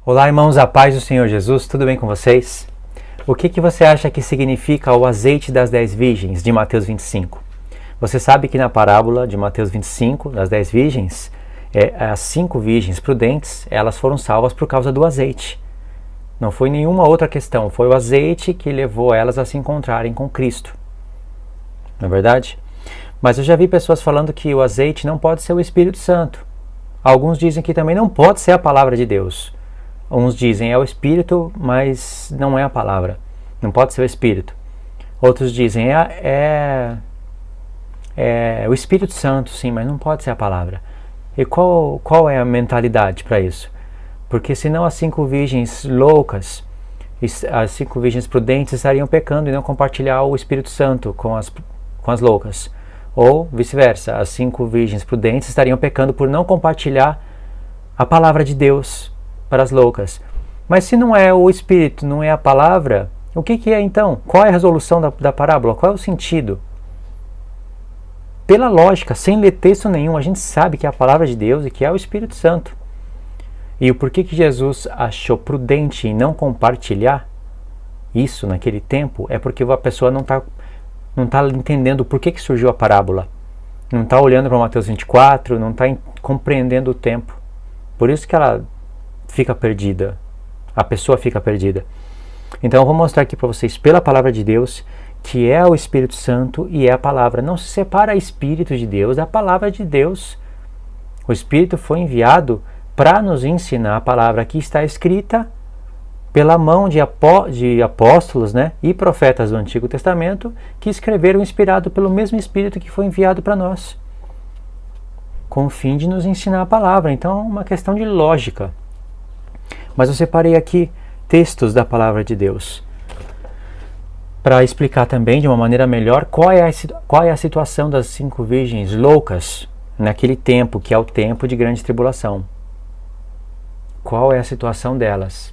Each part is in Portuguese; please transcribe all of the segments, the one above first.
Olá, irmãos, a paz do Senhor Jesus, tudo bem com vocês? O que você acha que significa o azeite das 10 virgens de Mateus 25? Você sabe que na parábola de Mateus 25, das 10 virgens, as 5 virgens prudentes, elas foram salvas por causa do azeite. Não foi nenhuma outra questão, foi o azeite que levou elas a se encontrarem com Cristo. Não é verdade? Mas eu já vi pessoas falando que o azeite não pode ser o Espírito Santo. Alguns dizem que também não pode ser a palavra de Deus. Uns dizem é o Espírito, mas não é a palavra. Não pode ser o Espírito. Outros dizem é o Espírito Santo, sim, mas não pode ser a palavra. E qual é a mentalidade para isso? Porque senão as 5 virgens loucas, as 5 virgens prudentes estariam pecando e não compartilhar o Espírito Santo com as loucas. Ou vice-versa, as 5 virgens prudentes estariam pecando por não compartilhar a palavra de Deus para as loucas. Mas se não é o Espírito, não é a palavra, o que é então? Qual é a resolução da parábola? Qual é o sentido? Pela lógica, sem ler texto nenhum, a gente sabe que é a palavra de Deus e que é o Espírito Santo. E o porquê que Jesus achou prudente em não compartilhar isso naquele tempo é porque a pessoa não está entendendo por que surgiu a parábola. Não está olhando para Mateus 24, não está compreendendo o tempo. Por isso que ela fica perdida. A pessoa fica perdida. Então eu vou mostrar aqui para vocês pela palavra de Deus que é o Espírito Santo e é a palavra. Não se separa Espírito de Deus da palavra de Deus. O Espírito foi enviado para nos ensinar a palavra que está escrita pela mão de apóstolos, e profetas do Antigo Testamento que escreveram inspirado pelo mesmo Espírito que foi enviado para nós, com o fim de nos ensinar a palavra. Então é uma questão de lógica. Mas eu separei aqui textos da palavra de Deus para explicar também de uma maneira melhor qual é a situação das 5 virgens loucas naquele tempo, que é o tempo de grande tribulação. Qual é a situação delas?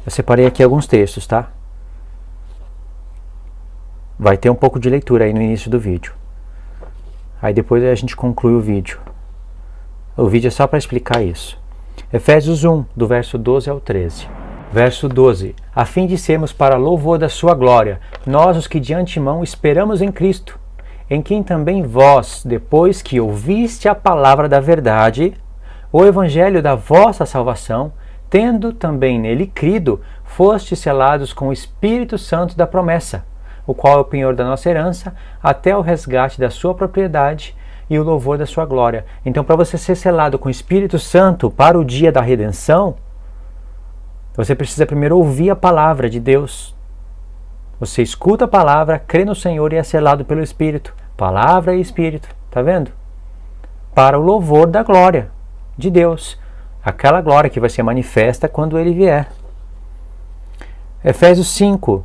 Eu separei aqui alguns textos, tá? Vai ter um pouco de leitura aí no início do vídeo. Aí depois a gente conclui o vídeo. O vídeo é só para explicar isso. Efésios 1, do verso 12 ao 13. Verso 12. A fim de sermos para louvor da sua glória, nós os que de antemão esperamos em Cristo, em quem também vós, depois que ouviste a palavra da verdade, o evangelho da vossa salvação, tendo também nele crido, fostes selados com o Espírito Santo da promessa, o qual é o penhor da nossa herança, até o resgate da sua propriedade e o louvor da sua glória. Então, para você ser selado com o Espírito Santo para o dia da redenção, você precisa primeiro ouvir a palavra de Deus. Você escuta a palavra, crê no Senhor e é selado pelo Espírito. Palavra e Espírito, tá vendo? Para o louvor da glória de Deus. Aquela glória que vai ser manifesta quando Ele vier. Efésios 5,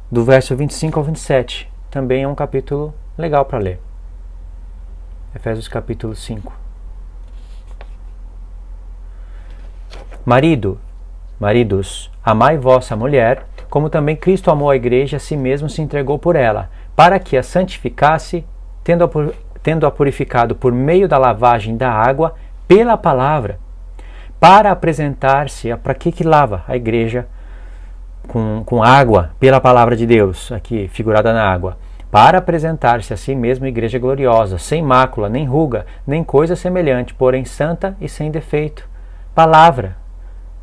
do verso 25 ao 27. Também é um capítulo legal para ler. Efésios capítulo 5. Maridos, amai vossa mulher, como também Cristo amou a igreja, a si mesmo se entregou por ela, para que a santificasse, tendo-a purificado por meio da lavagem da água, pela palavra, para apresentar-se. Para que lava a igreja com água? Pela palavra de Deus, aqui figurada na água. Para apresentar-se a si mesmo igreja gloriosa, sem mácula, nem ruga, nem coisa semelhante, porém santa e sem defeito. Palavra.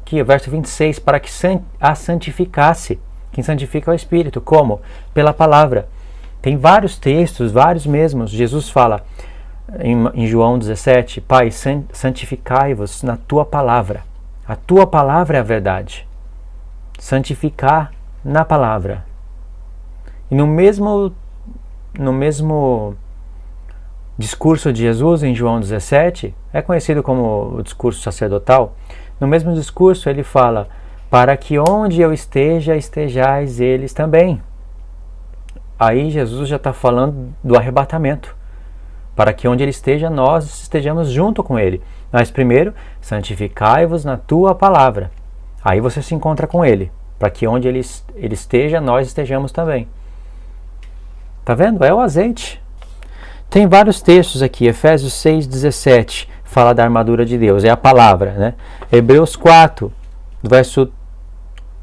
Aqui, verso 26, para que a santificasse. Quem santifica é o Espírito. Como? Pela palavra. Tem vários textos, vários mesmos. Jesus fala em João 17, Pai, santificai-vos na tua palavra. A tua palavra é a verdade. Santificar na palavra. E no mesmo discurso de Jesus em João 17, é conhecido como o discurso sacerdotal. No mesmo discurso ele fala, para que onde eu esteja, estejais eles também. Aí Jesus já está falando do arrebatamento. Para que onde ele esteja, nós estejamos junto com ele. Mas primeiro, santificai-vos na tua palavra. Aí você se encontra com ele. Para que onde ele esteja, nós estejamos também. Tá vendo? É o azeite. Tem vários textos aqui. Efésios 6, 17. fala da armadura de Deus, é a palavra, né? Hebreus 4, do verso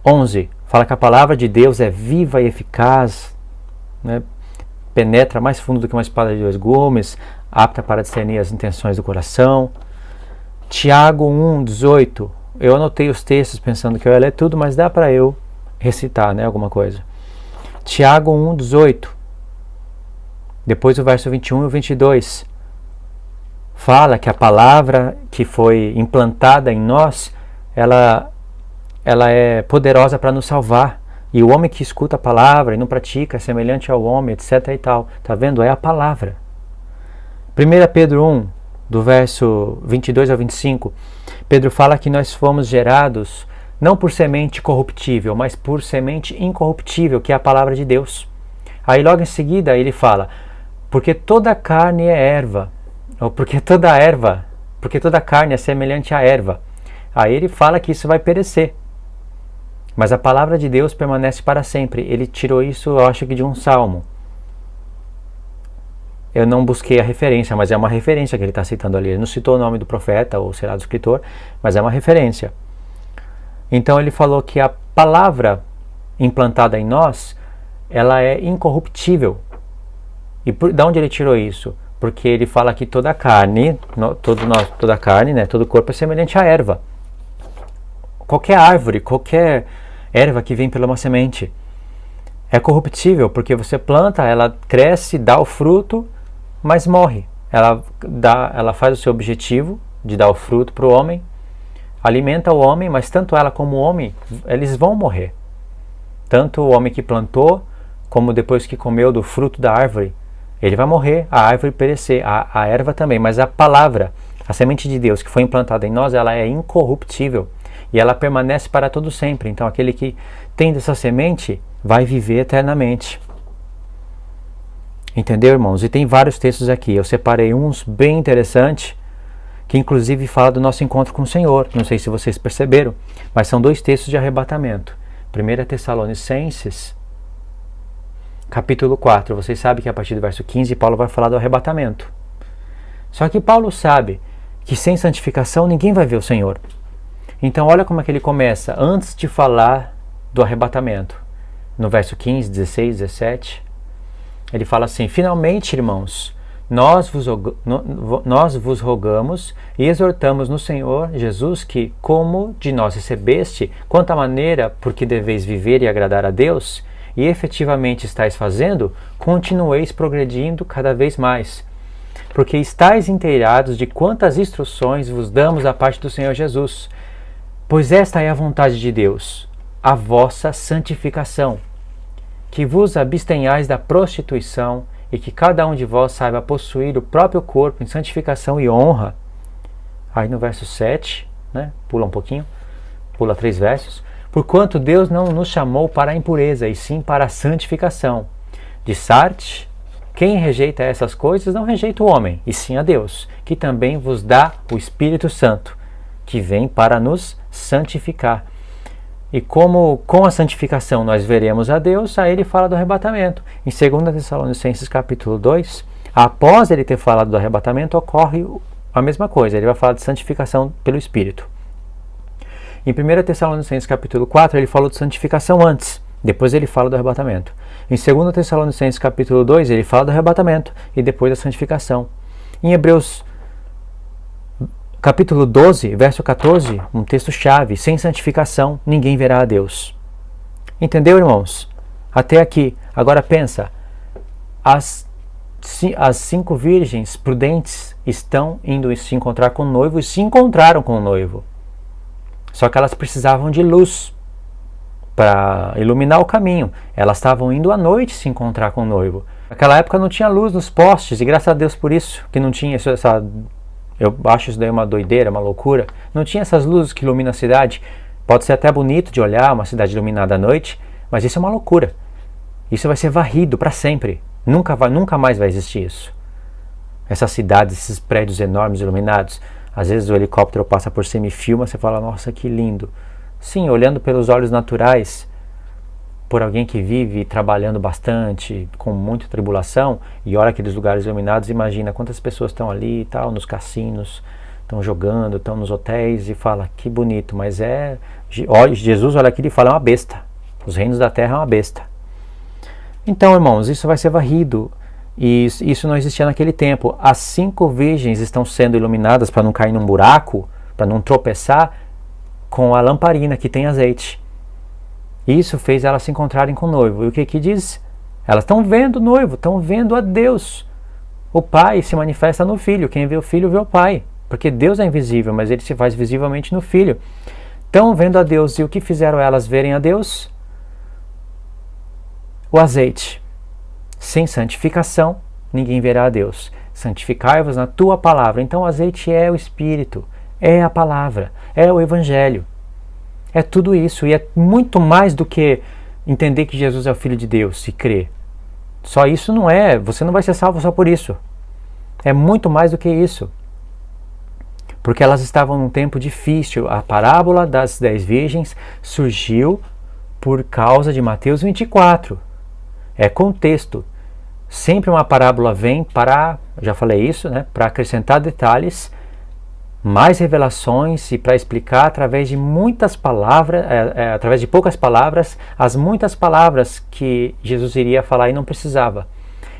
11, fala que a palavra de Deus é viva e eficaz, né? Penetra mais fundo do que uma espada de dois gumes, apta para discernir as intenções do coração. Tiago 1, 18, eu anotei os textos pensando que eu ia ler tudo, mas dá para eu recitar, né, alguma coisa. Tiago 1, 18, depois o verso 21 e o 22, fala que a palavra que foi implantada em nós, ela é poderosa para nos salvar. E o homem que escuta a palavra e não pratica é semelhante ao homem, etc. e tal. Tá vendo? É a palavra. 1 Pedro 1, do verso 22 ao 25, Pedro fala que nós fomos gerados não por semente corruptível, mas por semente incorruptível, que é a palavra de Deus. Aí logo em seguida ele fala, porque toda carne é erva, ou porque toda carne é semelhante à erva. Aí ele fala que isso vai perecer. Mas a palavra de Deus permanece para sempre. Ele tirou isso, eu acho que de um salmo. Eu não busquei a referência, mas é uma referência que ele está citando ali. Ele não citou o nome do profeta ou será do escritor, mas é uma referência. Então ele falou que a palavra implantada em nós, ela é incorruptível. E de onde ele tirou isso? Porque ele fala que toda carne, toda carne, né, todo corpo é semelhante à erva. Qualquer árvore, qualquer erva que vem pela uma semente é corruptível, porque você planta, ela cresce, dá o fruto, mas morre. Ela faz o seu objetivo de dar o fruto para o homem, alimenta o homem, mas tanto ela como o homem, eles vão morrer. Tanto o homem que plantou, como depois que comeu do fruto da árvore, ele vai morrer, a árvore perecer, a erva também. Mas a palavra, a semente de Deus que foi implantada em nós, ela é incorruptível e ela permanece para todo sempre. Então aquele que tem dessa semente vai viver eternamente. Entendeu, irmãos? E tem vários textos aqui. Eu separei uns bem interessantes, que inclusive fala do nosso encontro com o Senhor. Não sei se vocês perceberam, mas são 2 textos de arrebatamento. 1 Tessalonicenses, capítulo 4. Vocês sabem que a partir do verso 15, Paulo vai falar do arrebatamento. Só que Paulo sabe que sem santificação ninguém vai ver o Senhor. Então olha como é que ele começa, antes de falar do arrebatamento. No verso 15, 16, 17, ele fala assim: finalmente, irmãos, nós vos rogamos e exortamos no Senhor Jesus que, como de nós recebeste, quanto à maneira por que deveis viver e agradar a Deus, e efetivamente estáis fazendo, continueis progredindo cada vez mais, porque estáis inteirados de quantas instruções vos damos da parte do Senhor Jesus. Pois esta é a vontade de Deus, a vossa santificação, que vos abstenhais da prostituição e que cada um de vós saiba possuir o próprio corpo em santificação e honra. Aí no verso 7, né, pula um pouquinho, pula 3 versos. Porquanto Deus não nos chamou para a impureza, e sim para a santificação. De Sarte, quem rejeita essas coisas não rejeita o homem, e sim a Deus, que também vos dá o Espírito Santo, que vem para nos santificar. E como com a santificação nós veremos a Deus, aí ele fala do arrebatamento. Em 2 Tessalonicenses capítulo 2, após ele ter falado do arrebatamento, ocorre a mesma coisa. Ele vai falar de santificação pelo Espírito. Em 1 Tessalonicenses capítulo 4, ele falou de santificação antes, depois ele fala do arrebatamento. Em 2 Tessalonicenses capítulo 2, ele fala do arrebatamento e depois da santificação. Em Hebreus capítulo 12, verso 14, um texto-chave: sem santificação ninguém verá a Deus. Entendeu, irmãos? Até aqui. Agora pensa, as 5 virgens prudentes estão indo se encontrar com o noivo e se encontraram com o noivo. Só que elas precisavam de luz para iluminar o caminho. Elas estavam indo à noite se encontrar com o noivo. Naquela época não tinha luz nos postes, e graças a Deus por isso, que não tinha essa... Eu acho isso daí uma doideira, uma loucura. Não tinha essas luzes que iluminam a cidade. Pode ser até bonito de olhar uma cidade iluminada à noite, mas isso é uma loucura. Isso vai ser varrido para sempre. Nunca mais vai existir isso. Essas cidades, esses prédios enormes iluminados. Às vezes o helicóptero passa por cima e filma, você fala, nossa, que lindo. Sim, olhando pelos olhos naturais, por alguém que vive trabalhando bastante, com muita tribulação, e olha aqueles lugares iluminados, imagina quantas pessoas estão ali e tal, nos cassinos, estão jogando, estão nos hotéis e fala, que bonito, mas Jesus olha aqui e fala, é uma besta. Os reinos da terra é uma besta. Então, irmãos, isso vai ser varrido. E isso não existia naquele tempo. As 5 virgens estão sendo iluminadas para não cair num buraco, para não tropeçar, com a lamparina que tem azeite. Isso fez elas se encontrarem com o noivo. E o que diz? Elas estão vendo o noivo, estão vendo a Deus. O Pai se manifesta no Filho. Quem vê o Filho vê o Pai. Porque Deus é invisível, mas Ele se faz visivelmente no Filho. Estão vendo a Deus. E o que fizeram elas verem a Deus? O azeite. Sem santificação, ninguém verá a Deus. Santificai-vos na tua palavra. Então o azeite é o Espírito, é a palavra, é o Evangelho. É tudo isso. E é muito mais do que entender que Jesus é o Filho de Deus e crer. Só isso não é. Você não vai ser salvo só por isso. É muito mais do que isso. Porque elas estavam num tempo difícil. A parábola das 10 virgens surgiu por causa de Mateus 24. É contexto. Sempre uma parábola vem para, já falei isso, né, para acrescentar detalhes, mais revelações e para explicar através de muitas palavras, através de poucas palavras, as muitas palavras que Jesus iria falar e não precisava.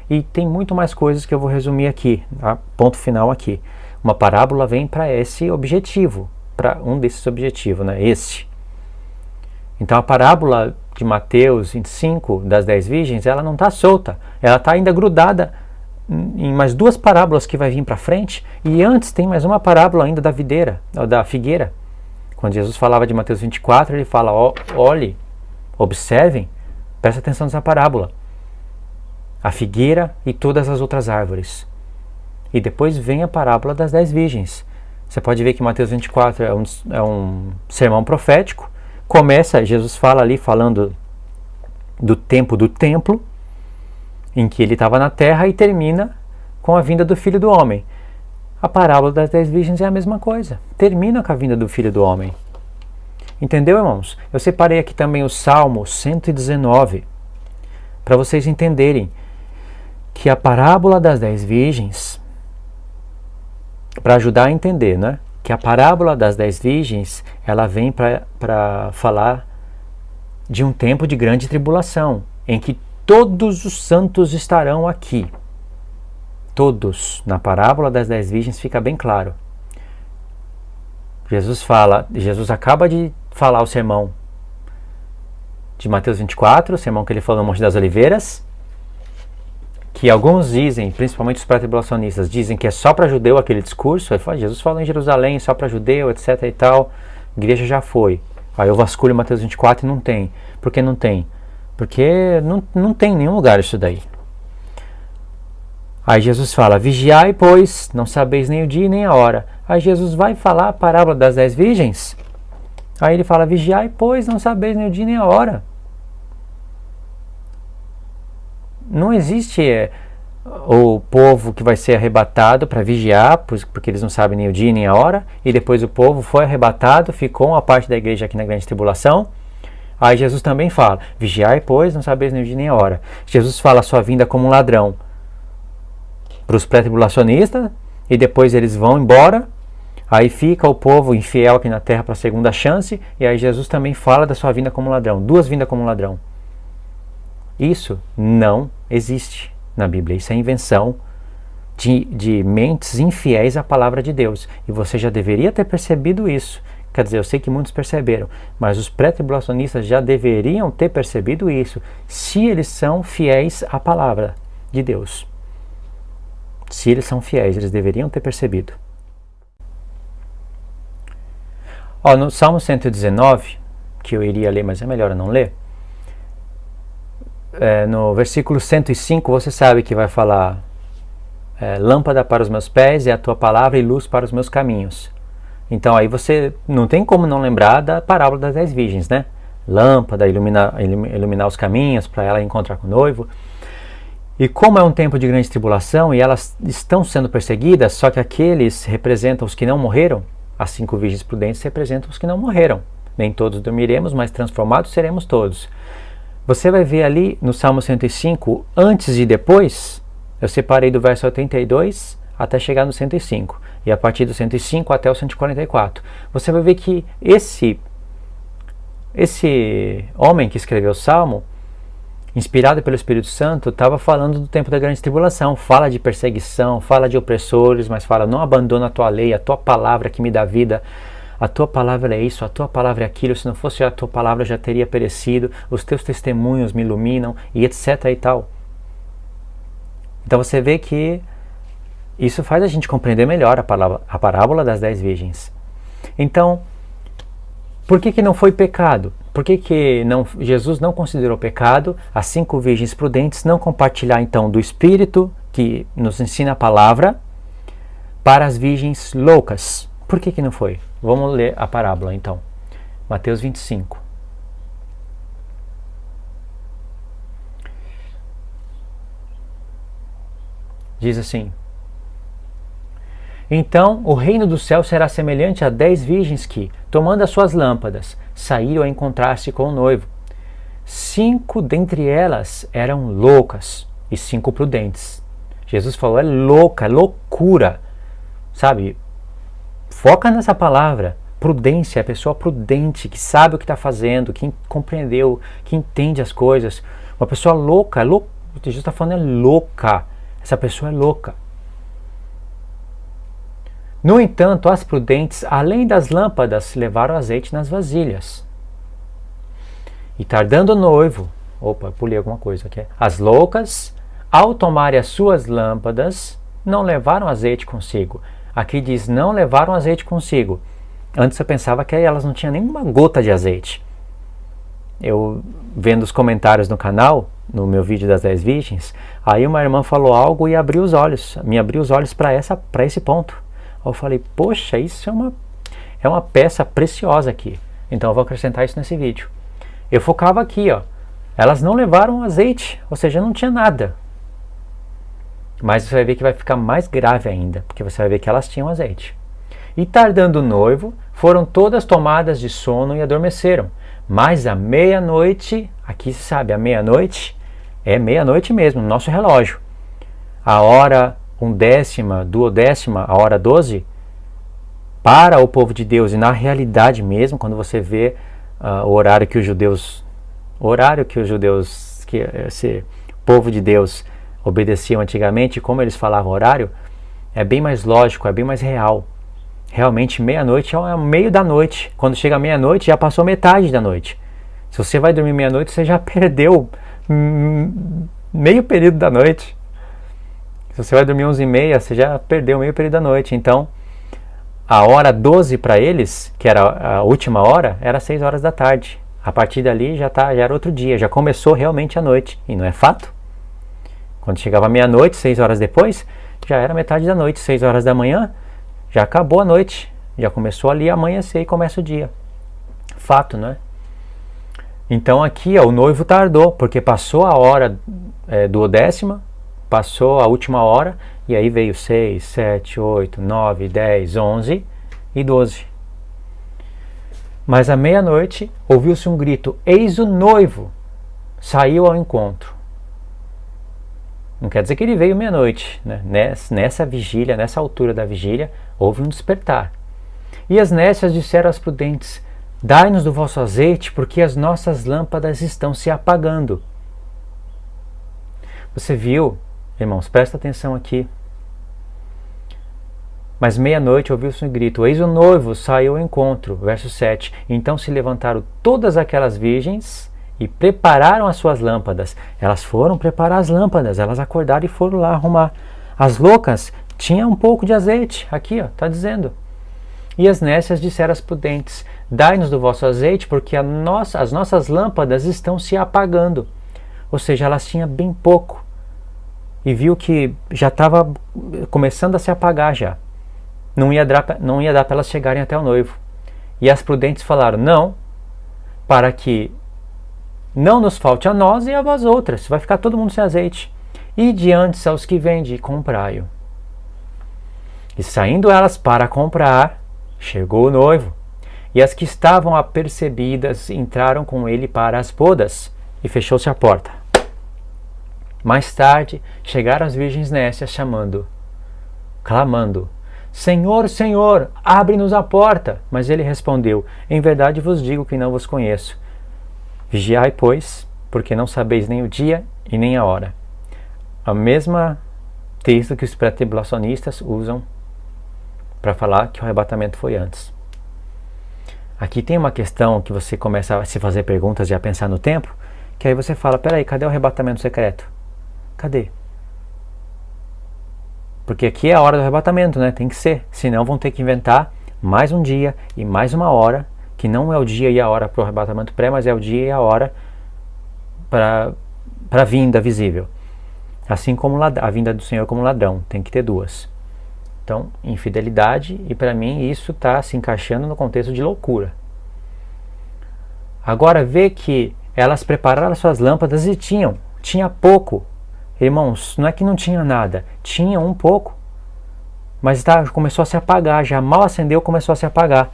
E tem muito mais coisas que eu vou resumir aqui, tá? Ponto final aqui. Uma parábola vem para esse objetivo, para um desses objetivos, né? Esse. Então a parábola de Mateus 25, das 10 virgens, ela não está solta, ela está ainda grudada em mais 2 parábolas que vai vir para frente, e antes tem mais uma parábola ainda da videira, da figueira. Quando Jesus falava de Mateus 24, ele fala, olhe, observem, presta atenção nessa parábola. A figueira e todas as outras árvores. E depois vem a parábola das 10 virgens. Você pode ver que Mateus 24 é um sermão profético. Começa, Jesus fala ali, falando do tempo do templo, em que ele estava na terra, e termina com a vinda do Filho do Homem. A parábola das 10 virgens é a mesma coisa. Termina com a vinda do Filho do Homem. Entendeu, irmãos? Eu separei aqui também o Salmo 119, para vocês entenderem que a parábola das 10 virgens, para ajudar a entender, né? Que a parábola das 10 virgens, ela vem para falar de um tempo de grande tribulação, em que todos os santos estarão aqui. Todos. Na parábola das 10 virgens fica bem claro. Jesus acaba de falar o sermão de Mateus 24, o sermão que ele falou no Monte das Oliveiras, que alguns dizem, principalmente os pré-tribulacionistas, dizem que é só para judeu aquele discurso. Jesus falou em Jerusalém, só para judeu, etc. e tal. A igreja já foi. Aí eu vasculho Mateus 24 e não tem. Por que não tem? Porque não tem em nenhum lugar isso daí. Aí Jesus fala, vigiai, pois, não sabeis nem o dia nem a hora. Aí Jesus vai falar a parábola das 10 virgens. Aí ele fala, vigiai, pois, não sabeis nem o dia nem a hora. Não existe o povo que vai ser arrebatado para vigiar, porque eles não sabem nem o dia nem a hora, e depois o povo foi arrebatado, ficou uma parte da igreja aqui na grande tribulação. Aí Jesus também fala, vigiai, pois, não sabeis nem o dia nem a hora. Jesus fala a sua vinda como um ladrão para os pré-tribulacionistas, e depois eles vão embora, aí fica o povo infiel aqui na terra para a segunda chance, e aí Jesus também fala da sua vinda como um ladrão, 2 vindas como um ladrão. Isso não existe na Bíblia, isso é invenção de mentes infiéis à palavra de Deus, e você já deveria ter percebido isso. Quer dizer, eu sei que muitos perceberam, mas os pré-tribulacionistas já deveriam ter percebido isso, se eles são fiéis à palavra de Deus. Se eles são fiéis, eles deveriam ter percebido. No Salmo 119, que eu iria ler, mas é melhor eu não ler, no versículo 105, você sabe que vai falar lâmpada para os meus pés é a tua palavra e luz para os meus caminhos. Então aí você não tem como não lembrar da parábola das 10 virgens, né? Lâmpada, iluminar os caminhos para ela encontrar com o noivo. E como é um tempo de grande tribulação e elas estão sendo perseguidas, só que aqueles representam os que não morreram, as 5 virgens prudentes representam os que não morreram. Nem todos dormiremos, mas transformados seremos todos. Você vai ver ali no Salmo 105, antes e depois, eu separei do verso 82 até chegar no 105. E a partir do 105 até o 144. Você vai ver que esse homem que escreveu o Salmo, inspirado pelo Espírito Santo, estava falando do tempo da grande tribulação. Fala de perseguição, fala de opressores, mas fala: não abandona a tua lei, a tua palavra que me dá vida. A tua palavra é isso, a tua palavra é aquilo. Se não fosse a tua palavra, já teria perecido. Os teus testemunhos me iluminam, e etc e tal. Então você vê que isso faz a gente compreender melhor a parábola das 10 virgens. Então, por que não foi pecado? Por que Jesus não considerou pecado as 5 virgens prudentes não compartilhar então do Espírito que nos ensina a palavra para as virgens loucas? Por que não foi? Vamos ler a parábola então. Mateus 25. Diz assim: então o reino do céu será semelhante a 10 virgens que, tomando as suas lâmpadas, saíram a encontrar-se com o noivo. 5 dentre elas eram loucas e 5 prudentes. Jesus falou: é louca, é loucura. Sabe? Foca nessa palavra. Prudência, a pessoa prudente, que sabe o que está fazendo, que compreendeu, que entende as coisas. Uma pessoa louca, Jesus está falando é louca. Essa pessoa é louca. No entanto, as prudentes, além das lâmpadas, levaram azeite nas vasilhas. E tardando o noivo, pulei alguma coisa aqui. As loucas, ao tomarem as suas lâmpadas, não levaram azeite consigo. Aqui diz: não levaram azeite consigo. Antes eu pensava que elas não tinham nenhuma gota de azeite. Eu, vendo os comentários no canal, no meu vídeo das 10 virgens, aí uma irmã falou algo e me abriu os olhos para esse ponto. Eu falei: poxa, isso é uma peça preciosa aqui. Então eu vou acrescentar isso nesse vídeo. Eu focava aqui, ó. Elas não levaram azeite, ou seja, não tinha nada. Mas você vai ver que vai ficar mais grave ainda, porque você vai ver que elas tinham azeite. E tardando o noivo, foram todas tomadas de sono e adormeceram. Mas à meia-noite, aqui se sabe, a meia-noite é meia-noite mesmo, no nosso relógio. A hora 1/10, 12ª, a hora 12, para o povo de Deus, e na realidade mesmo, quando você vê o horário que esse povo de Deus obedeciam antigamente, como eles falavam horário, é bem mais lógico, é bem mais real. Realmente meia-noite é o meio da noite. Quando chega a meia-noite, já passou metade da noite. Se você vai dormir meia-noite, você já perdeu meio período da noite. Se você vai dormir 11h30, você já perdeu meio período da noite. Então, a hora 12 para eles, que era a última hora, era 6 horas da tarde. A partir dali já era outro dia, já começou realmente a noite. E não é fato? Quando chegava meia-noite, 6 horas depois, já era metade da noite. 6 horas da manhã, já acabou a noite. Já começou ali a amanhecer e começa o dia. Fato, não é? Então aqui o noivo tardou, porque passou a hora 12ª, passou a última hora, e aí veio 6, 7, 8, 9, 10, 11 e 12. Mas à meia-noite ouviu-se um grito: eis o noivo, saiu ao encontro. Não quer dizer que ele veio meia-noite, né? Nessa vigília, nessa altura da vigília, houve um despertar. E as nécias disseram às prudentes: dai-nos do vosso azeite, porque as nossas lâmpadas estão se apagando. Você viu, irmãos, presta atenção aqui. Mas meia-noite ouviu-se um grito: eis o noivo, saiu ao encontro. Verso 7. Então se levantaram todas aquelas virgens e prepararam as suas lâmpadas. Elas foram preparar as lâmpadas, elas acordaram e foram lá arrumar. As loucas tinham um pouco de azeite, aqui está dizendo. E as nécias disseram às prudentes: dai-nos do vosso azeite, porque as nossas lâmpadas estão se apagando. Ou seja, elas tinham bem pouco. E viu que já estava começando a se apagar já. Não ia dar para elas chegarem até o noivo. E as prudentes falaram: não, para que não nos falte a nós e a vós outras. Vai ficar todo mundo sem azeite. E diante aos que vendem, comprai-o. E saindo elas para comprar, chegou o noivo. E as que estavam apercebidas entraram com ele para as bodas, e fechou-se a porta. Mais tarde chegaram as virgens nécias, chamando: clamando: Senhor, Senhor, abre-nos a porta. Mas ele respondeu: Em verdade vos digo que não vos conheço. Vigiai, pois, porque não sabeis nem o dia e nem a hora. A mesma texto que os pré-tribulacionistas usam para falar que o arrebatamento foi antes. Aqui tem uma questão que você começa a se fazer perguntas e a pensar no tempo, que aí você fala: peraí, cadê o arrebatamento secreto? Cadê? Porque aqui é a hora do arrebatamento, né? Tem que ser. Senão vão ter que inventar mais um dia e mais uma hora, que não é o dia e a hora para o arrebatamento pré, mas é o dia e a hora para a vinda visível. Assim como a vinda do Senhor como ladrão. Tem que ter duas. Então, infidelidade, e para mim isso está se encaixando no contexto de loucura. Agora vê que elas prepararam as suas lâmpadas e tinha pouco. Irmãos, não é que não tinha nada, tinha um pouco. Mas começou a se apagar, já mal acendeu, começou a se apagar.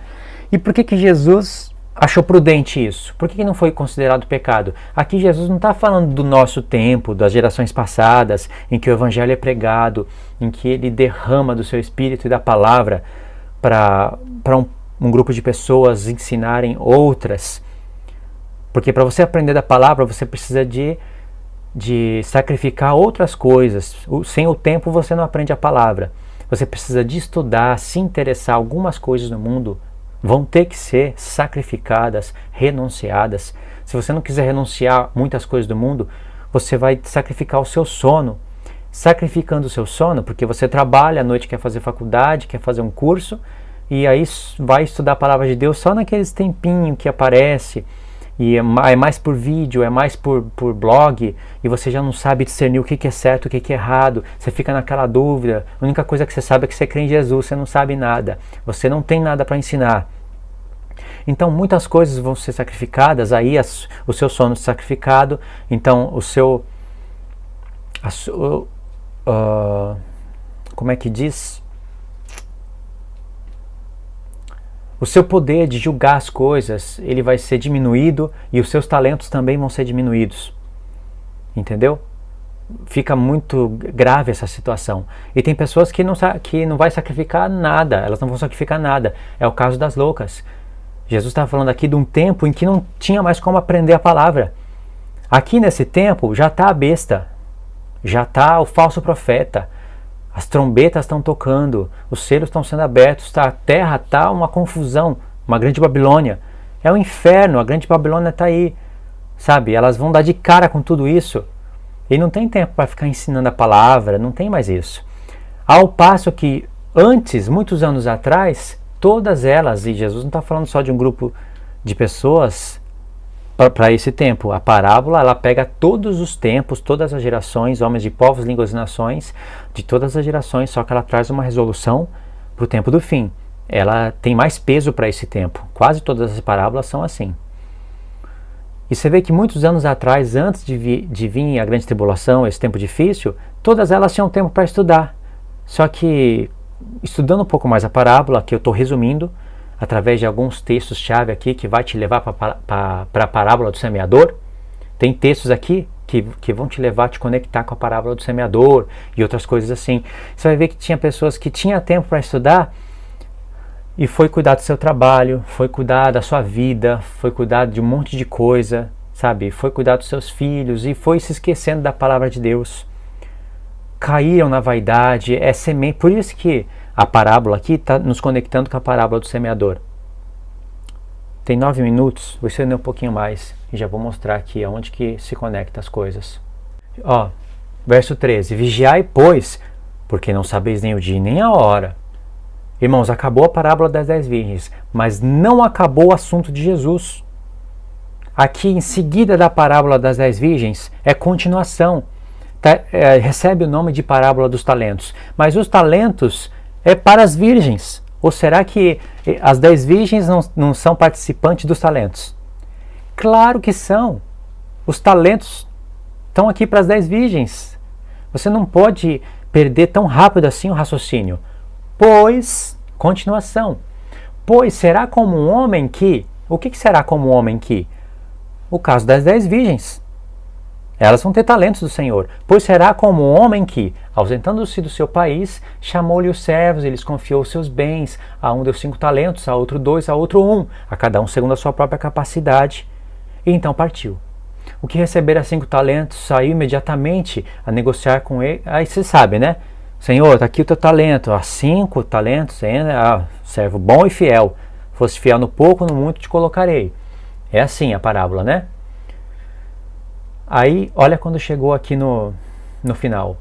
E por que Jesus achou prudente isso? Por que não foi considerado pecado? Aqui Jesus não está falando do nosso tempo, das gerações passadas, em que o evangelho é pregado, em que ele derrama do seu espírito e da palavra para um grupo de pessoas ensinarem outras. Porque para você aprender da palavra, você precisa de sacrificar outras coisas. Sem o tempo você não aprende a palavra. Você precisa de estudar, se interessar. Algumas coisas no mundo vão ter que ser sacrificadas, renunciadas. Se você não quiser renunciar muitas coisas do mundo, você vai sacrificar o seu sono. Sacrificando o seu sono, porque você trabalha à noite, quer fazer faculdade, quer fazer um curso, e aí vai estudar a palavra de Deus só naqueles tempinhos que aparece, e é mais por vídeo, é mais por blog, e você já não sabe discernir o que é certo, o que é errado, você fica naquela dúvida. A única coisa que você sabe é que você crê em Jesus, você não sabe nada, você não tem nada para ensinar. Então muitas coisas vão ser sacrificadas, aí o seu sono sacrificado, então como é que diz? O seu poder de julgar as coisas, ele vai ser diminuído, e os seus talentos também vão ser diminuídos. Entendeu? Fica muito grave essa situação. E tem pessoas que não vai sacrificar nada, elas não vão sacrificar nada. É o caso das loucas. Jesus está falando aqui de um tempo em que não tinha mais como aprender a palavra. Aqui nesse tempo já está a besta, já está o falso profeta, as trombetas estão tocando, os selos estão sendo abertos, a terra está uma confusão, uma grande Babilônia. É o inferno, a grande Babilônia está aí, sabe? Elas vão dar de cara com tudo isso. E não tem tempo para ficar ensinando a palavra, não tem mais isso. Ao passo que antes, muitos anos atrás, todas elas, e Jesus não está falando só de um grupo de pessoas para esse tempo. A parábola, ela pega todos os tempos, todas as gerações, homens de povos, línguas e nações, de todas as gerações, só que ela traz uma resolução para o tempo do fim. Ela tem mais peso para esse tempo. Quase todas as parábolas são assim. E você vê que muitos anos atrás, antes de vir a grande tribulação, esse tempo difícil, todas elas tinham tempo para estudar. Só que, estudando um pouco mais a parábola, que eu estou resumindo, através de alguns textos-chave aqui, que vai te levar para a parábola do semeador. Tem textos aqui que vão te levar a te conectar com a parábola do semeador e outras coisas assim. Você vai ver que tinha pessoas que tinham tempo para estudar e foi cuidar do seu trabalho, foi cuidar da sua vida, foi cuidar de um monte de coisa, sabe? Foi cuidar dos seus filhos e foi se esquecendo da palavra de Deus. Caíram na vaidade, é semente. Por isso que a parábola aqui está nos conectando com a parábola do semeador. Tem 9 minutos, vou estender um pouquinho mais e já vou mostrar aqui aonde que se conecta as coisas. Ó, verso 13: Vigiai, pois, porque não sabeis nem o dia nem a hora. Irmãos, acabou a parábola das 10 virgens, mas não acabou o assunto de Jesus. Aqui em seguida da parábola das 10 virgens é continuação. Recebe o nome de parábola dos talentos. Mas os talentos é para as virgens. Ou será que as 10 virgens não são participantes dos talentos? Claro que são. Os talentos estão aqui para as 10 virgens. Você não pode perder tão rápido assim o raciocínio. Pois, continuação. Pois será como um homem que... O que será como um homem que? O caso das 10 virgens. Elas vão ter talentos do Senhor. Pois será como um homem que, ausentando-se do seu país, chamou-lhe os servos, e lhes confiou os seus bens. A um deu 5 talentos, a outro 2, a outro 1, a cada um segundo a sua própria capacidade. E então partiu. O que recebera 5 talentos saiu imediatamente a negociar com ele. Aí você sabe, né? Senhor, está aqui o teu talento. 5 talentos, servo bom e fiel. Fosse fiel no pouco, no muito te colocarei. É assim a parábola, né? Aí, olha quando chegou aqui no final.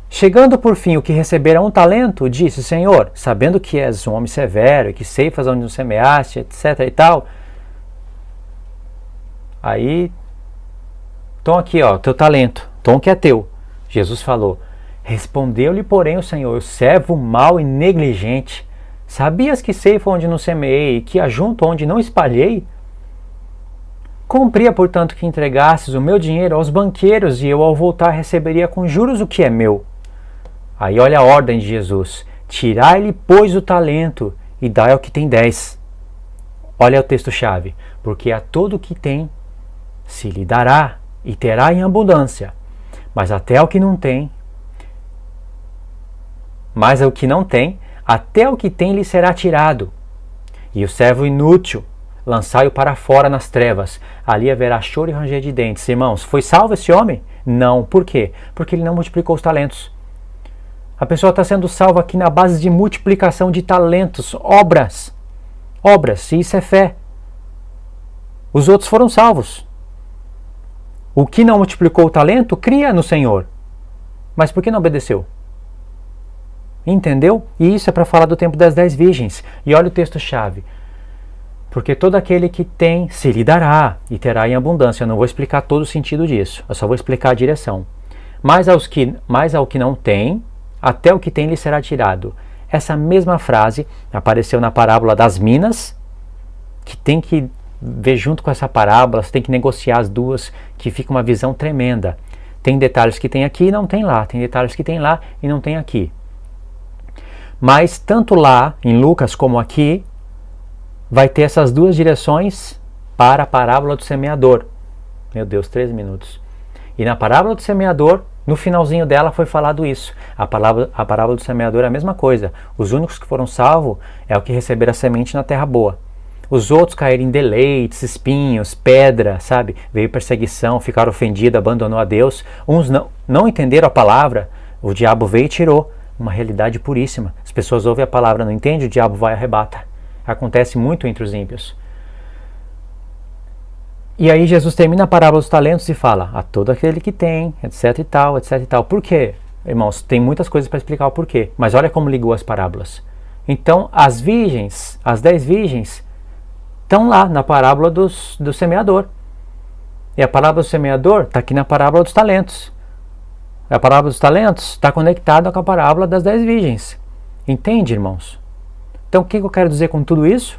Chegando por fim o que recebera 1 talento, disse: Senhor, sabendo que és um homem severo e que ceifas onde não semeaste, etc e tal. Aí, então aqui, ó, teu talento, tom que é teu. Jesus falou: respondeu-lhe, porém, o Senhor: servo mau e negligente, sabias que ceifo onde não semeei e que ajunto onde não espalhei? Cumpria, portanto, que entregasses o meu dinheiro aos banqueiros, e eu, ao voltar, receberia com juros o que é meu. Aí olha a ordem de Jesus: tirai-lhe, pois, o talento, e dai ao que tem 10. Olha o texto-chave: porque a todo o que tem se lhe dará, e terá em abundância, mas até o que não tem, até o que tem lhe será tirado. E o servo inútil, lançai-o para fora nas trevas, ali haverá choro e ranger de dentes. Irmãos, foi salvo esse homem? Não. Por quê? Porque ele não multiplicou os talentos. A pessoa está sendo salva aqui na base de multiplicação de talentos, obras, e isso é fé. Os outros foram salvos. O que não multiplicou o talento, cria no Senhor. Mas por que não obedeceu? Entendeu? E isso é para falar do tempo das 10 virgens. E olha o texto-chave: porque todo aquele que tem se lhe dará, e terá em abundância. Eu não vou explicar todo o sentido disso, eu só vou explicar a direção. Mas ao que não tem, até o que tem lhe será tirado. Essa mesma frase apareceu na parábola das minas, que tem que ver junto com essa parábola, você tem que negociar as duas, que fica uma visão tremenda. Tem detalhes que tem aqui e não tem lá, tem detalhes que tem lá e não tem aqui. Mas tanto lá, em Lucas, como aqui, vai ter essas duas direções para a parábola do semeador. Meu Deus, 13 minutos. E na parábola do semeador, no finalzinho dela foi falado isso. A parábola do semeador é a mesma coisa. Os únicos que foram salvos é o que receberam a semente na terra boa. Os outros caíram em deleites, espinhos, pedra, sabe? Veio perseguição, ficaram ofendidos, abandonou a Deus. Uns não entenderam a palavra, o diabo veio e tirou. Uma realidade puríssima. As pessoas ouvem a palavra, não entendem, o diabo vai e arrebata. Acontece muito entre os ímpios. E aí Jesus termina a parábola dos talentos e fala: a todo aquele que tem, etc e tal, etc e tal. Por quê? Irmãos, tem muitas coisas para explicar o porquê. Mas olha como ligou as parábolas. Então, as virgens, as 10 virgens, estão lá na parábola do semeador. E a parábola do semeador está aqui na parábola dos talentos. A parábola dos talentos está conectada com a parábola das 10 virgens. Entende, irmãos? Então, o que eu quero dizer com tudo isso?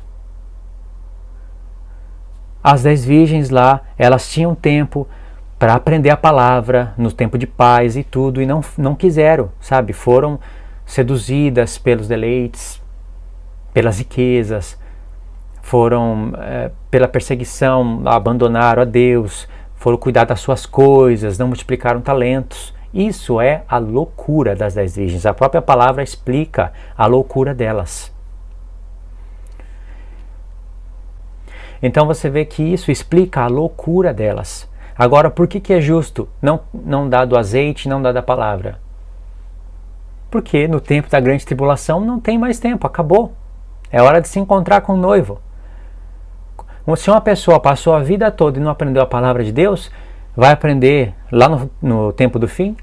As 10 virgens lá, elas tinham tempo para aprender a palavra, no tempo de paz e tudo, e não quiseram, sabe? Foram seduzidas pelos deleites, pelas riquezas, foram pela perseguição, abandonaram a Deus, foram cuidar das suas coisas, não multiplicaram talentos. Isso é a loucura das 10 virgens. A própria palavra explica a loucura delas. Então você vê que isso explica a loucura delas. Agora, por que é justo não dar do azeite, não dar da palavra? Porque no tempo da grande tribulação não tem mais tempo, acabou. É hora de se encontrar com o noivo. Se uma pessoa passou a vida toda e não aprendeu a palavra de Deus, vai aprender lá no tempo do fim,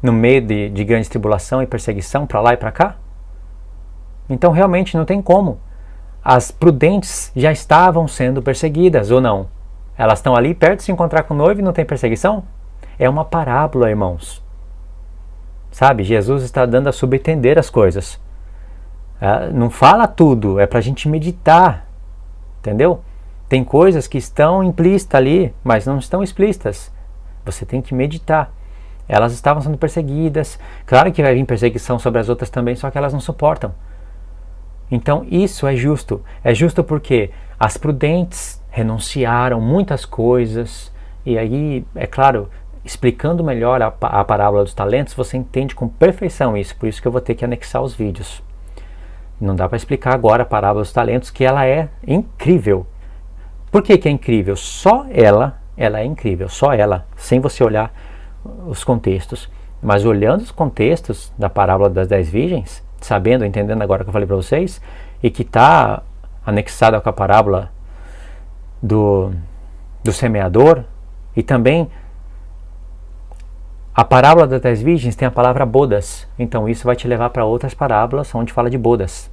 no meio de grande tribulação e perseguição, para lá e para cá? Então realmente não tem como. As prudentes já estavam sendo perseguidas, ou não? Elas estão ali perto de se encontrar com o noivo e não tem perseguição? É uma parábola, irmãos. Sabe, Jesus está dando a subentender as coisas. Não fala tudo, é para a gente meditar. Entendeu? Tem coisas que estão implícitas ali, mas não estão explícitas. Você tem que meditar. Elas estavam sendo perseguidas. Claro que vai vir perseguição sobre as outras também, só que elas não suportam. Então isso é justo. É justo porque as prudentes renunciaram muitas coisas. E aí, é claro, explicando melhor a parábola dos talentos, você entende com perfeição isso. Por isso que eu vou ter que anexar os vídeos. Não dá para explicar agora a parábola dos talentos, que ela é incrível. Por que é incrível? Só ela é incrível, só ela, sem você olhar os contextos. Mas olhando os contextos da parábola das 10 virgens, sabendo, entendendo agora que eu falei para vocês, e que está anexada com a parábola do semeador, e também a parábola das 10 virgens tem a palavra bodas, então isso vai te levar para outras parábolas onde fala de bodas.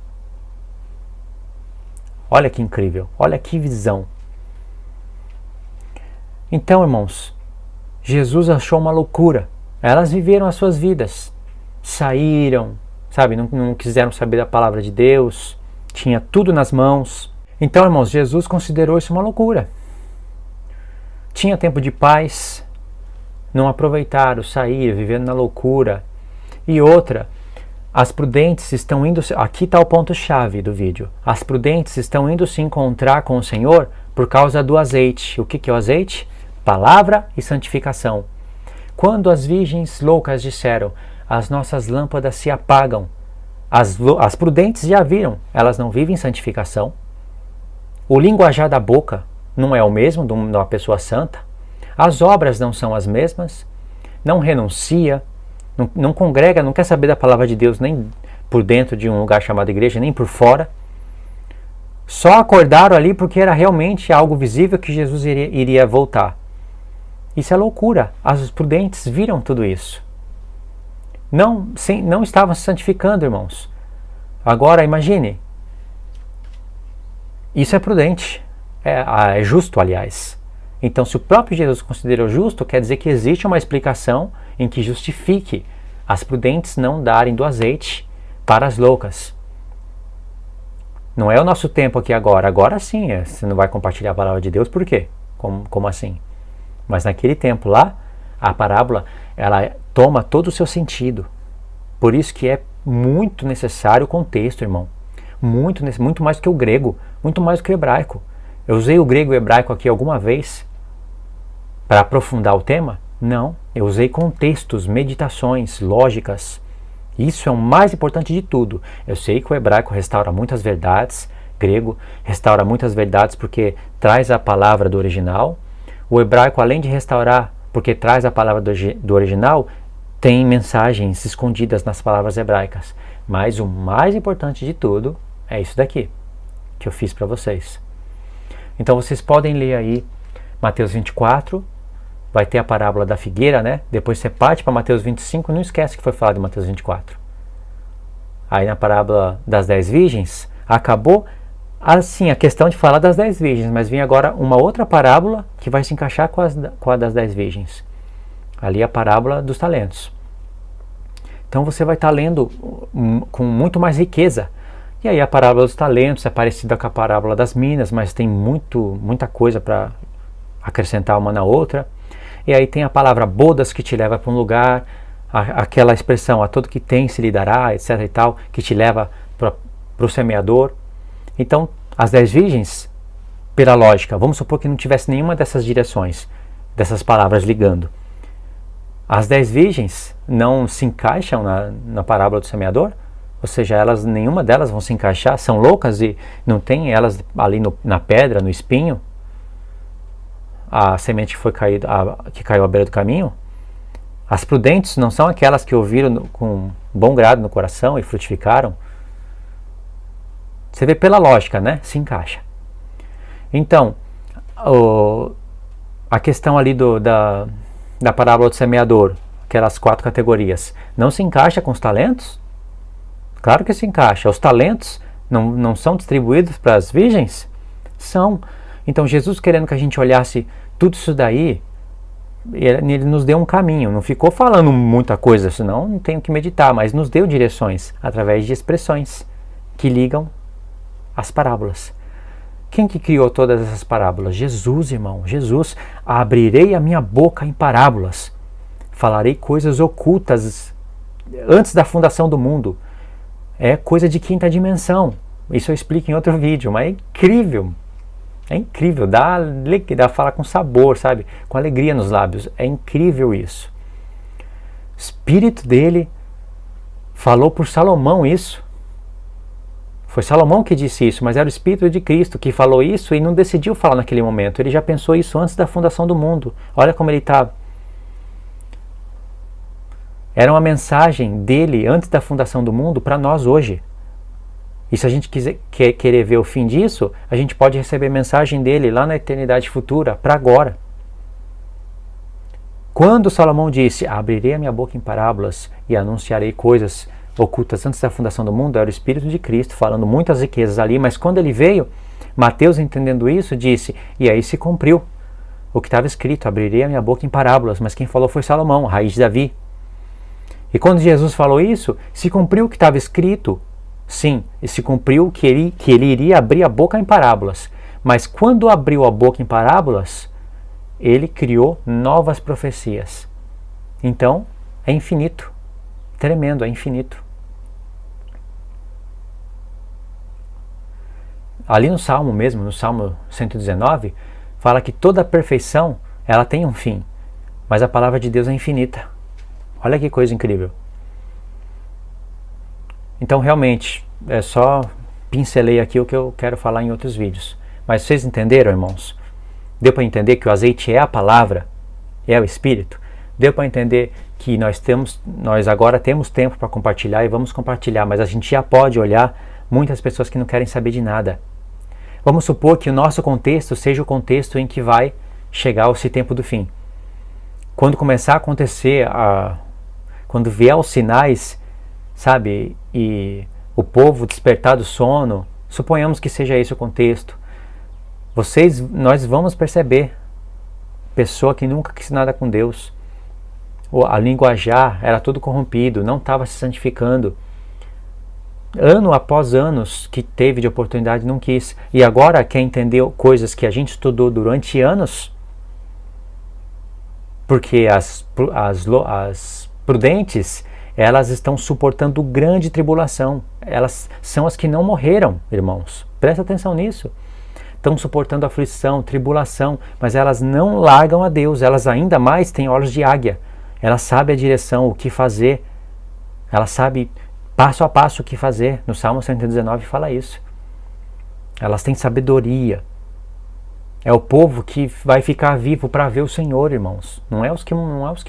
Olha que incrível, olha que visão. Então, irmãos, Jesus achou uma loucura. Elas viveram as suas vidas, saíram, sabe, não quiseram saber da palavra de Deus, tinha tudo nas mãos. Então, irmãos, Jesus considerou isso uma loucura. Tinha tempo de paz, não aproveitaram, saíram, vivendo na loucura. E outra, as prudentes estão indo, aqui está o ponto-chave do vídeo, as prudentes estão indo se encontrar com o Senhor por causa do azeite. O que é o azeite? Palavra e santificação. Quando as virgens loucas disseram, as nossas lâmpadas se apagam, as prudentes já viram, elas não vivem santificação. O linguajar da boca não é o mesmo de uma pessoa santa. As obras não são as mesmas. Não renuncia, não congrega, não quer saber da palavra de Deus nem por dentro de um lugar chamado igreja, nem por fora. Só acordaram ali porque era realmente algo visível que Jesus iria voltar. Isso é loucura. As prudentes viram tudo isso. Não estavam se santificando, irmãos. Agora, imagine. Isso é prudente. É justo, aliás. Então, se o próprio Jesus considerou justo, quer dizer que existe uma explicação em que justifique as prudentes não darem do azeite para as loucas. Não é o nosso tempo aqui agora. Agora sim, você não vai compartilhar a palavra de Deus. Por quê? Como assim? Mas naquele tempo lá, a parábola, ela toma todo o seu sentido. Por isso que é muito necessário o contexto, irmão. Muito mais do que o grego, muito mais do que o hebraico. Eu usei o grego e o hebraico aqui alguma vez para aprofundar o tema? Não. Eu usei contextos, meditações, lógicas. Isso é o mais importante de tudo. Eu sei que o hebraico restaura muitas verdades, grego restaura muitas verdades porque traz a palavra do original. O hebraico, além de restaurar, porque traz a palavra do original, tem mensagens escondidas nas palavras hebraicas. Mas o mais importante de tudo é isso daqui, que eu fiz para vocês. Então vocês podem ler aí Mateus 24, vai ter a parábola da figueira, né? Depois você parte para Mateus 25, não esquece que foi falado em Mateus 24. Aí na parábola das 10 virgens, acabou assim a questão de falar das 10 virgens, mas vem agora uma outra parábola que vai se encaixar com a das 10 virgens. Ali a parábola dos talentos. Então você vai estar lendo com muito mais riqueza. E aí a parábola dos talentos é parecida com a parábola das minas, mas tem muita coisa para acrescentar uma na outra. E aí tem a palavra bodas que te leva para um lugar, aquela expressão, a todo que tem se lhe dará, etc e tal, que te leva para o semeador. Então, as 10 virgens, pela lógica, vamos supor que não tivesse nenhuma dessas direções, dessas palavras ligando. As 10 virgens não se encaixam na parábola do semeador? Ou seja, nenhuma delas vão se encaixar, são loucas e não tem elas ali na pedra, no espinho? A semente que caiu à beira do caminho? As prudentes não são aquelas que ouviram com bom grado no coração e frutificaram? Você vê pela lógica, né? Se encaixa. Então, a questão ali da parábola do semeador, aquelas 4 categorias, não se encaixa com os talentos? Claro que se encaixa. Os talentos não são distribuídos para as virgens? São. Então, Jesus querendo que a gente olhasse tudo isso daí, ele nos deu um caminho. Não ficou falando muita coisa, senão não tenho que meditar, mas nos deu direções através de expressões que ligam as parábolas. Quem que criou todas essas parábolas? Jesus, irmão. Jesus. Abrirei a minha boca em parábolas. Falarei coisas ocultas antes da fundação do mundo. É coisa de quinta dimensão. Isso eu explico em outro vídeo, mas é incrível. É incrível, dá falar com sabor, sabe? Com alegria nos lábios. É incrível isso. O Espírito dele falou por Salomão isso. Foi Salomão que disse isso, mas era o Espírito de Cristo que falou isso e não decidiu falar naquele momento. Ele já pensou isso antes da fundação do mundo. Olha como ele está. Era uma mensagem dele antes da fundação do mundo para nós hoje. E se a gente querer ver o fim disso, a gente pode receber mensagem dele lá na eternidade futura, para agora. Quando Salomão disse, abrirei a minha boca em parábolas e anunciarei coisas ocultas antes da fundação do mundo, era o Espírito de Cristo falando muitas riquezas ali, mas quando ele veio, Mateus, entendendo isso, disse, e aí se cumpriu o que estava escrito, abrirei a minha boca em parábolas, mas quem falou foi Salomão, raiz de Davi. E quando Jesus falou isso, se cumpriu o que estava escrito, sim, e se cumpriu que ele iria abrir a boca em parábolas, mas quando abriu a boca em parábolas, ele criou novas profecias. Então, é infinito, tremendo, é infinito. Ali no Salmo mesmo, no Salmo 119, fala que toda a perfeição, ela tem um fim, mas a palavra de Deus é infinita. Olha que coisa incrível. Então, realmente, é só pincelei aqui o que eu quero falar em outros vídeos. Mas vocês entenderam, irmãos? Deu para entender que o azeite é a palavra, é o Espírito? Deu para entender que nós agora temos tempo para compartilhar e vamos compartilhar, mas a gente já pode olhar muitas pessoas que não querem saber de nada. Vamos supor que o nosso contexto seja o contexto em que vai chegar esse tempo do fim. Quando começar a acontecer, quando vier os sinais, sabe, e o povo despertar do sono, suponhamos que seja esse o contexto, nós vamos perceber, pessoa que nunca quis nada com Deus, a linguajar era tudo corrompido, não estava se santificando, ano após anos que teve de oportunidade não quis, e agora quer entender coisas que a gente estudou durante anos, porque as prudentes, elas estão suportando grande tribulação, elas são as que não morreram, irmãos, presta atenção nisso, estão suportando aflição, tribulação, mas elas não largam a Deus, elas ainda mais têm olhos de águia, elas sabem a direção, o que fazer, elas sabem passo a passo o que fazer, no Salmo 119 fala isso, elas têm sabedoria, é o povo que vai ficar vivo para ver o Senhor, irmãos, não é os que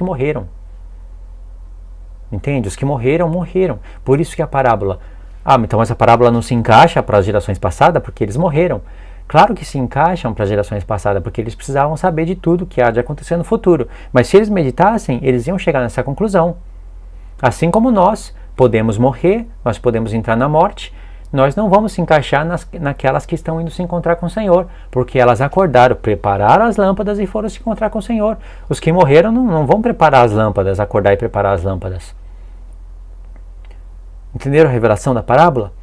morreram, entende? Os que morreram, morreram, por isso que a parábola, então essa parábola não se encaixa para as gerações passadas, porque eles morreram. Claro que se encaixam para as gerações passadas, porque eles precisavam saber de tudo que há de acontecer no futuro. Mas se eles meditassem, eles iam chegar nessa conclusão. Assim como nós podemos morrer, nós podemos entrar na morte, nós não vamos se encaixar naquelas que estão indo se encontrar com o Senhor, porque elas acordaram, prepararam as lâmpadas e foram se encontrar com o Senhor. Os que morreram não vão preparar as lâmpadas, acordar e preparar as lâmpadas. Entenderam a revelação da parábola?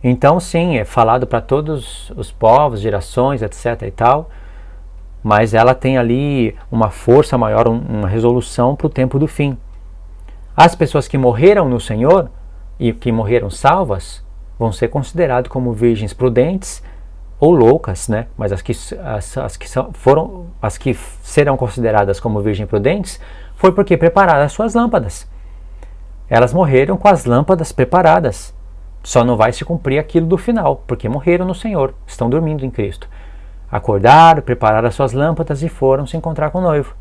Então sim, é falado para todos os povos, gerações, etc e tal, mas ela tem ali uma força maior, uma resolução para o tempo do fim. As pessoas que morreram no Senhor e que morreram salvas vão ser consideradas como virgens prudentes ou loucas, né? Mas as que serão consideradas como virgens prudentes foi porque prepararam as suas lâmpadas. Elas morreram com as lâmpadas preparadas. Só não vai se cumprir aquilo do final, porque morreram no Senhor, estão dormindo em Cristo. Acordaram, prepararam as suas lâmpadas e foram se encontrar com o noivo.